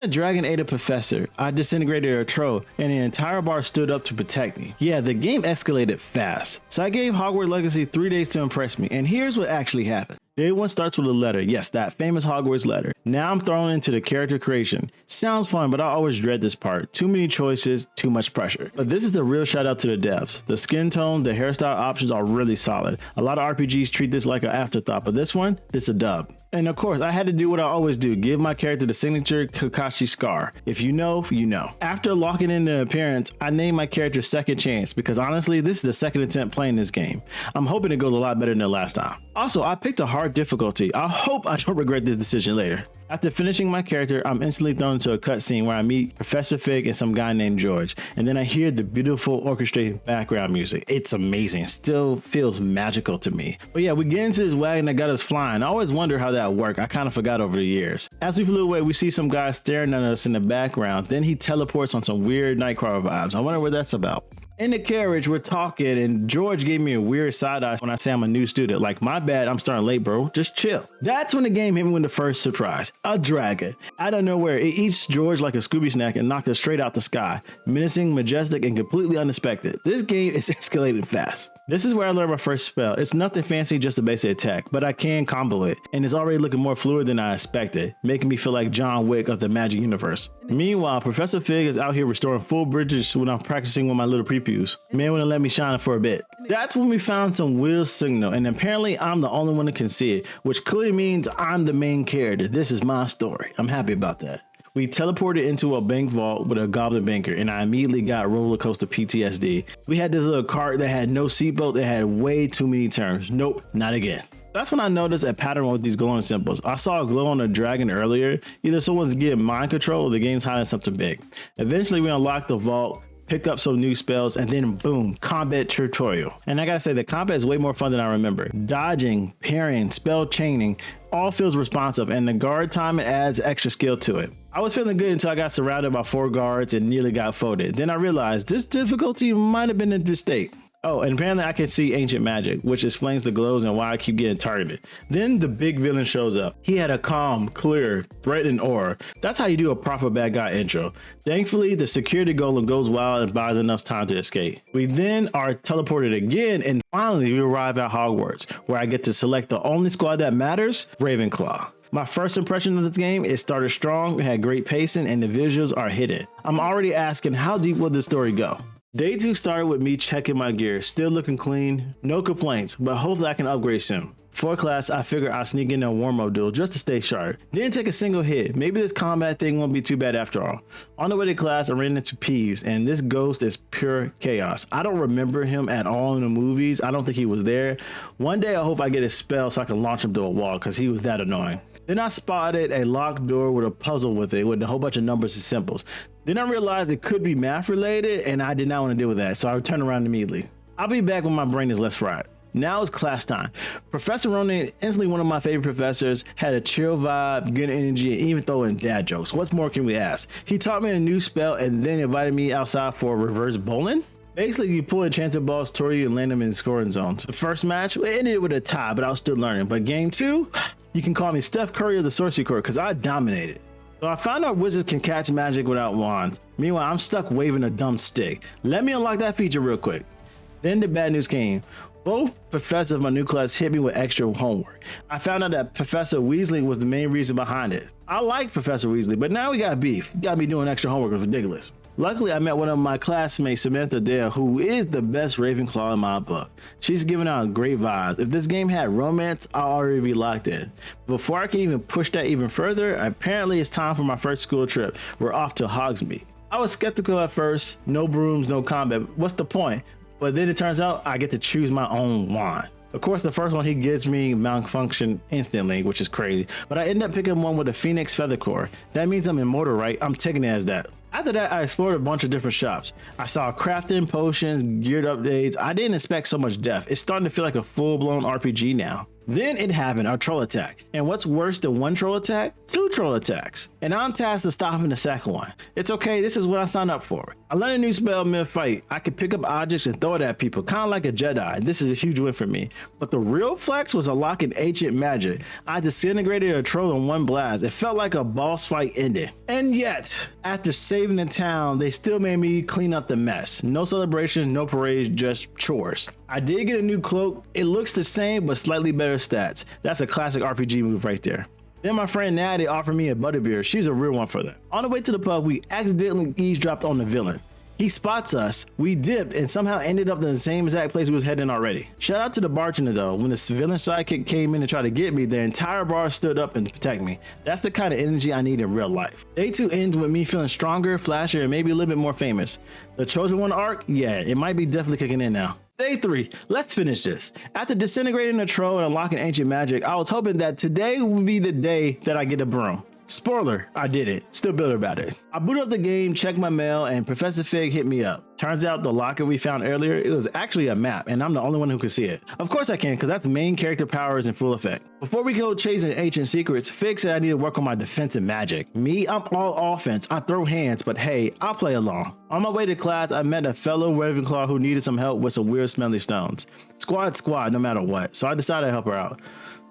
A dragon ate a professor, I disintegrated a troll, and the entire bar stood up to protect me. Yeah, the game escalated fast. So I gave Hogwarts Legacy 3 days to impress me, and here's what actually happened. Day 1 starts with a letter, yes, that famous Hogwarts letter. Now I'm thrown into the character creation. Sounds fun, but I always dread this part. Too many choices, too much pressure. But this is the real shout out to the devs. The skin tone, the hairstyle options are really solid. A lot of RPGs treat this like an afterthought, but this one, this a dub. And of course, I had to do what I always do, give my character the signature Kakashi scar. If you know, you know. After locking in the appearance, I named my character Second Chance because honestly, this is the second attempt playing this game. I'm hoping it goes a lot better than the last time. Also, I picked a hard difficulty. I hope I don't regret this decision later. After finishing my character, I'm instantly thrown into a cutscene where I meet Professor Fig and some guy named George, and then I hear the beautiful orchestrated background music. It's amazing, still feels magical to me. But yeah, we get into this wagon that got us flying. I always wonder how that worked. I kind of forgot over the years. As we flew away, we see some guy staring at us in the background. Then he teleports on some weird Nightcrawler vibes. I wonder what that's about. In the carriage, we're talking, and George gave me a weird side eye when I say I'm a new student. Like, my bad, I'm starting late, bro. Just chill. That's when the game hit me with the first surprise. A dragon. Out of nowhere, it eats George like a Scooby snack and knocked us straight out the sky. Menacing, majestic, and completely unexpected. This game is escalating fast. This is where I learned my first spell. It's nothing fancy, just a basic attack, but I can combo it, and it's already looking more fluid than I expected, making me feel like John Wick of the Magic Universe. Meanwhile, Professor Fig is out here restoring full bridges when I'm practicing with my little previews. Man wouldn't let me shine for a bit. That's when we found some wheel signal, and apparently I'm the only one that can see it, which clearly means I'm the main character. This is my story. I'm happy about that. We teleported into a bank vault with a goblin banker, and I immediately got roller coaster PTSD. We had this little cart that had no seatbelt that had way too many turns. Nope, not again. That's when I noticed a pattern with these glowing symbols. I saw a glow on a dragon earlier. Either someone's getting mind control or the game's hiding something big. Eventually we unlocked the vault, pick up some new spells, and then boom, combat tutorial. And I gotta say, the combat is way more fun than I remember. Dodging, parrying, spell chaining, all feels responsive, and the guard timing adds extra skill to it. I was feeling good until I got surrounded by 4 guards and nearly got folded. Then I realized this difficulty might have been a mistake. Oh, and apparently I can see ancient magic, which explains the glows and why I keep getting targeted. Then the big villain shows up. He had a calm, clear, threatening aura. That's how you do a proper bad guy intro. Thankfully, the security golem goes wild and buys enough time to escape. We then are teleported again, and finally we arrive at Hogwarts, where I get to select the only squad that matters, Ravenclaw. My first impression of this game, it started strong, it had great pacing, and the visuals are hidden. I'm already asking, how deep will this story go? Day 2 started with me checking my gear, still looking clean, no complaints, but hopefully I can upgrade soon. For class, I figured I'd sneak in a warm-up duel just to stay sharp. Didn't take a single hit. Maybe this combat thing won't be too bad after all. On the way to class, I ran into Peeves, and this ghost is pure chaos. I don't remember him at all in the movies. I don't think he was there. One day I hope I get his spell so I can launch him to a wall, because he was that annoying. Then I spotted a locked door with a puzzle with it, with a whole bunch of numbers and symbols. Then I realized it could be math related, and I did not want to deal with that, so I turned around immediately. I'll be back when my brain is less fried. Now it's class time. Professor Ronan, instantly one of my favorite professors, had a chill vibe, good energy, and even throw in dad jokes. What more can we ask? He taught me a new spell and then invited me outside for reverse bowling. Basically, you pull enchanted balls toward you and land them in scoring zones. The first match, it ended with a tie, but I was still learning. But game 2, you can call me Steph Curry of the Sorcery Court because I dominated. So I found out wizards can catch magic without wands. Meanwhile, I'm stuck waving a dumb stick. Let me unlock that feature real quick. Then the bad news came. Both professors of my new class hit me with extra homework. I found out that Professor Weasley was the main reason behind it. I like Professor Weasley, but now we got beef. Got me doing extra homework, was ridiculous. Luckily, I met one of my classmates, Samantha Dale, who is the best Ravenclaw in my book. She's giving out great vibes. If this game had romance, I'll already be locked in. Before I can even push that even further, apparently it's time for my first school trip. We're off to Hogsmeade. I was skeptical at first. No brooms, no combat. What's the point? But then it turns out I get to choose my own wand. Of course, the first one he gives me malfunction instantly, which is crazy. But I end up picking one with a Phoenix Feather Core. That means I'm immortal, right? I'm taking it as that. After that, I explored a bunch of different shops. I saw crafting, potions, geared updates. I didn't expect so much depth. It's starting to feel like a full-blown RPG now. Then it happened, a troll attack. And what's worse than one troll attack? 2 troll attacks. And I'm tasked to stopping the second one. It's okay, this is what I signed up for. I learned a new spell mid-fight. I could pick up objects and throw it at people, kind of like a Jedi. This is a huge win for me. But the real flex was unlocking ancient magic. I disintegrated a troll in one blast. It felt like a boss fight ended. And yet, after saving the town, they still made me clean up the mess. No celebration, no parade, just chores. I did get a new cloak. It looks the same, but slightly better stats. That's a classic RPG move right there. Then my friend Natty offered me a butterbeer. She's a real one for that. On the way to the pub, we accidentally eavesdropped on the villain. He spots us, we dipped, and somehow ended up in the same exact place we was heading already. Shout out to the bartender though. When the civilian sidekick came in to try to get me, the entire bar stood up and protect me. That's the kind of energy I need in real life. Day 2 ends with me feeling stronger, flashier, and maybe a little bit more famous. The Chosen One arc, yeah, it might be definitely kicking in now. Day 3, let's finish this. After disintegrating the troll and unlocking ancient magic, I was hoping that today would be the day that I get a broom. Spoiler, I did it. Still bitter about it. I booted up the game, checked my mail, and Professor Fig hit me up. Turns out the locker we found earlier, it was actually a map, and I'm the only one who could see it. Of course I can, because that's main character powers in full effect. Before we go chasing ancient secrets, Fig said I need to work on my defensive magic. Me, I'm all offense. I throw hands, but hey, I'll play along. On my way to class, I met a fellow Ravenclaw who needed some help with some weird smelly stones. Squad, no matter what, so I decided to help her out.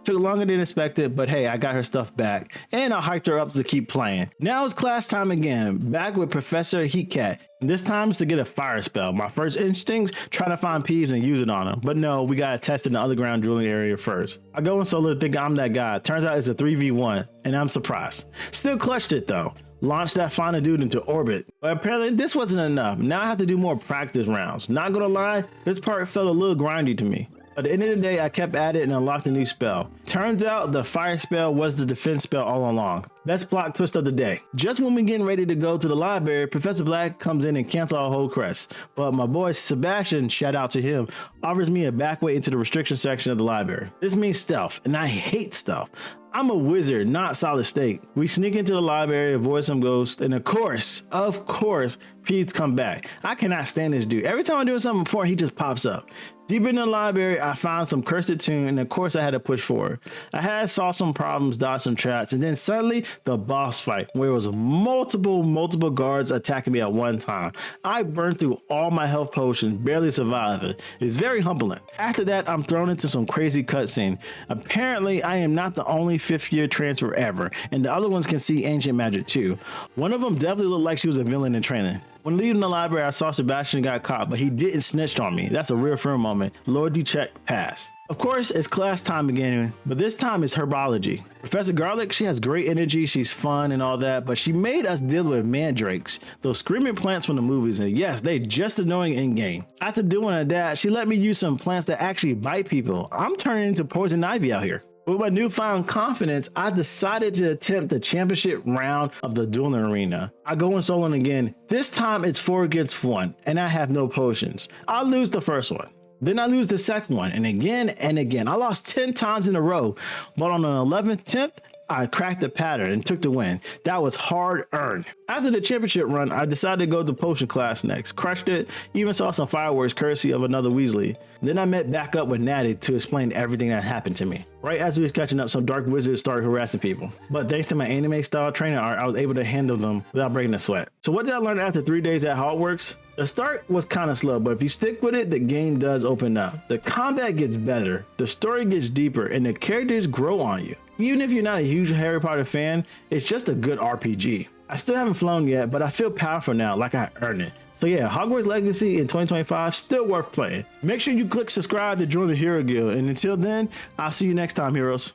Took longer than expected, but hey, I got her stuff back, and I hyped her up to keep playing. Now it's class time again, back with Professor Heatcat. This time it's to get a fire spell. My first instincts, try to find Peeves and use it on him, but no, we gotta test in the underground dueling area first. I go in solo thinking I'm that guy. Turns out it's a 3v1, and I'm surprised. Still clutched it though. Launched that final dude into orbit. But apparently this wasn't enough. Now I have to do more practice rounds. Not gonna lie, this part felt a little grindy to me. At the end of the day, I kept at it and unlocked a new spell. Turns out the fire spell was the defense spell all along. Best plot twist of the day. Just when we're getting ready to go to the library, Professor Black comes in and cancels our whole quest. But my boy Sebastian, shout out to him, offers me a back way into the restriction section of the library. This means stealth, and I hate stealth. I'm a wizard, not solid state. We sneak into the library, avoid some ghosts, and of course, Pete's come back. I cannot stand this dude. Every time I'm doing something important, he just pops up. Deep in the library, I found some cursed tune, and of course I had to push forward. I saw some problems, dodged some traps, and then suddenly the boss fight, where it was multiple guards attacking me at one time. I burned through all my health potions, barely surviving. It's very humbling. After that, I'm thrown into some crazy cutscene. Apparently, I am not the only 5th year transfer ever, and the other ones can see ancient magic too. One of them definitely looked like she was a villain in training. When leaving the library, I saw Sebastian got caught, but he didn't snitch on me. That's a real firm moment. Lord du check pass. Of course, it's class time again, but this time it's herbology. Professor Garlic, she has great energy, she's fun and all that, but she made us deal with mandrakes, those screaming plants from the movies, and yes, they just annoying in game. After doing that, she let me use some plants that actually bite people. I'm turning into poison ivy out here. With my newfound confidence, I decided to attempt the championship round of the dueling arena. I go in solo again. This time it's 4 against 1, and I have no potions. I lose the first one. Then I lose the second one, and again. I lost 10 times in a row, but on the 11th, 10th, I cracked the pattern and took the win. That was hard earned. After the championship run, I decided to go to potion class next. Crushed it, even saw some fireworks courtesy of another Weasley. Then I met back up with Natty to explain everything that happened to me. Right as we was catching up, some dark wizards started harassing people. But thanks to my anime style training art, I was able to handle them without breaking a sweat. So what did I learn after 3 days at Hogwarts? The start was kind of slow, but if you stick with it, the game does open up. The combat gets better, the story gets deeper, and the characters grow on you. Even if you're not a huge Harry Potter fan, it's just a good RPG. I still haven't flown yet, but I feel powerful now, like I earned it. So yeah, Hogwarts Legacy in 2025, still worth playing. Make sure you click subscribe to join the Hero Guild, and until then, I'll see you next time, heroes.